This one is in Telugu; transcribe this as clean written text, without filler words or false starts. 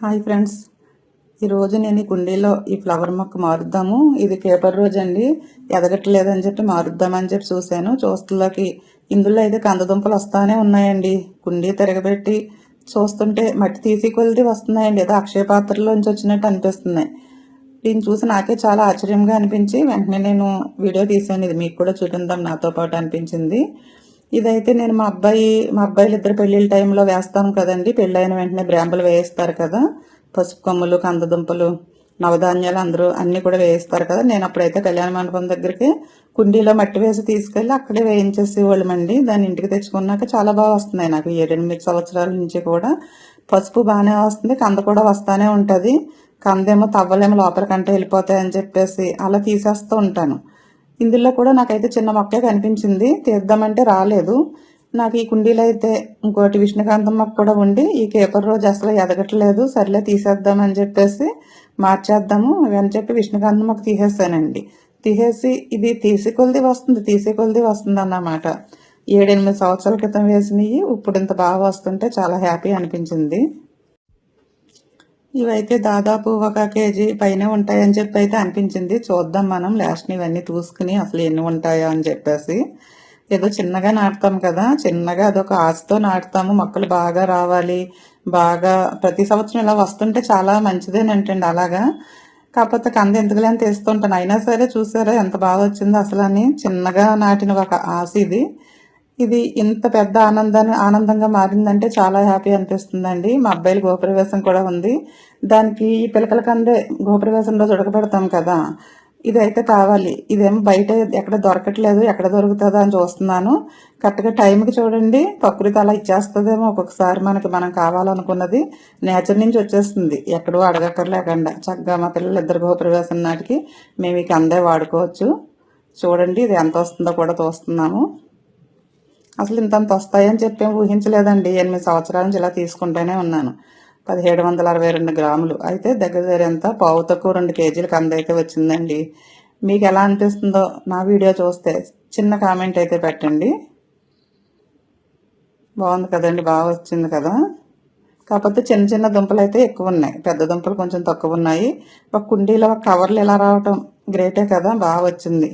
హాయ్ ఫ్రెండ్స్, ఈరోజు నేను ఈ కుండీలో ఈ ఫ్లవర్ మొక్క మారుద్దాము. ఇది పేపర్ రోజ్ అండి. ఎదగట్లేదని చెప్పి మారుద్దామని చెప్పి చూస్తులోకి ఇందులో అయితే కందదుంపలు వస్తానే ఉన్నాయండి. కుండీ తిరగబెట్టి చూస్తుంటే మట్టి తీసి కొలిది వస్తున్నాయండి. ఏదో అక్షయ పాత్రలోంచి వచ్చినట్టు అనిపిస్తున్నాయి. దీన్ని చూసి నాకే చాలా ఆశ్చర్యంగా అనిపించి వెంటనే నేను వీడియో తీసాను. ఇది మీకు కూడా చూపిందాం నాతో పాటు అనిపించింది. ఇదైతే నేను మా అబ్బాయిలు ఇద్దరు పెళ్లిళ్ళ టైంలో వేస్తాం కదండి. పెళ్ళైన వెంటనే బ్రాంబులు వేయిస్తారు కదా, పసుపు కొమ్ములు, కందదుంపలు, నవధాన్యాలు అందరూ అన్ని కూడా వేయిస్తారు కదా. నేను అప్పుడైతే కళ్యాణ మండపం దగ్గరికి కుండీలో మట్టి వేసి తీసుకెళ్ళి అక్కడే వేయించేసేవాళ్ళమండి. దాన్ని ఇంటికి తెచ్చుకున్నాక చాలా బాగా వస్తున్నాయి. నాకు 7-8 సంవత్సరాల నుంచి కూడా పసుపు బాగానే వస్తుంది, కంద కూడా వస్తానే ఉంటుంది. కందేమో తవ్వలేమో లోపలికంటే వెళ్ళిపోతాయని చెప్పేసి అలా తీసేస్తూ ఉంటాను. ఇందులో కూడా నాకైతే చిన్న మొక్కే కనిపించింది, తీద్దామంటే రాలేదు. నాకు ఈ కుండీలో అయితే ఇంకోటి విష్ణుకాంతం మొక్క కూడా ఉండి ఈ కేపర్ రోజు అసలు ఎదగట్లేదు. సర్లే తీసేద్దామని చెప్పేసి మార్చేద్దాము అని చెప్పి విష్ణుకాంతం మొక్క తీసేసానండి. తీసేసి ఇది తీసే కొలిది వస్తుంది అన్నమాట. 7-8 సంవత్సరాల క్రితం వేసినవి ఇప్పుడు ఇంత బాగా వస్తుంటే చాలా హ్యాపీ అనిపించింది. ఇవైతే దాదాపు 1 కేజీ పైనే ఉంటాయని చెప్పి అయితే అనిపించింది. చూద్దాం మనం లాస్ట్ ఇవన్నీ చూసుకుని అసలు ఎన్ని ఉంటాయో అని చెప్పేసి. ఏదో చిన్నగా నాటుతాం కదా, చిన్నగా అదొక ఆశతో నాటుతాము. మొక్కలు బాగా రావాలి, బాగా ప్రతి సంవత్సరం ఇలా వస్తుంటే చాలా మంచిదేనంటండి. అలాగా కాకపోతే కంద ఎందుకులే అని తీస్తుంటాను. అయినా సరే చూసారా ఎంత బాగా వచ్చిందో అసలు అని. చిన్నగా నాటిన ఒక ఆశ ఇది ఇంత పెద్ద ఆనందంగా మారిందంటే చాలా హ్యాపీ అనిపిస్తుందండి. మా అబ్బాయిల గృహప్రవేశం కూడా ఉంది. దానికి ఈ పిలకల కందే గృహప్రవేశం రోజు ఉడకబెడతాం కదా, ఇదైతే కావాలి. ఇదేమో బయట ఎక్కడ దొరకట్లేదు, ఎక్కడ దొరుకుతుందా అని చూస్తున్నాను. కరెక్ట్గా టైంకి చూడండి ప్రకృతి అలా ఇచ్చేస్తుందేమో ఒక్కొక్కసారి. మనం కావాలనుకున్నది నేచర్ నుంచి వచ్చేస్తుంది, ఎక్కడో అడగక్కర్లేకుండా. చక్కగా మా పిల్లలు ఇద్దరు గృహప్రవేశం నాటికి మేము ఈ కందే వాడుకోవచ్చు. చూడండి ఇది ఎంత వస్తుందో కూడా చూస్తున్నాము. అసలు ఇంతంత వస్తాయని చెప్పి ఊహించలేదండి. 8 సంవత్సరాల నుంచి ఇలా తీసుకుంటూనే ఉన్నాను. 1762 గ్రాములు అయితే దగ్గర ఎంత పావు తక్కువ 2 కేజీల కంద అయితే వచ్చిందండి. మీకు ఎలా అనిపిస్తుందో నా వీడియో చూస్తే చిన్న కామెంట్ అయితే పెట్టండి. బాగుంది కదండి, బాగా వచ్చింది కదా. కాకపోతే చిన్న చిన్న దుంపలు అయితే ఎక్కువ ఉన్నాయి, పెద్ద దుంపలు కొంచెం తక్కువ ఉన్నాయి. ఒక కుండీలో ఒక కవర్లు ఇలా రావటం గ్రేటే కదా, బాగా వచ్చింది.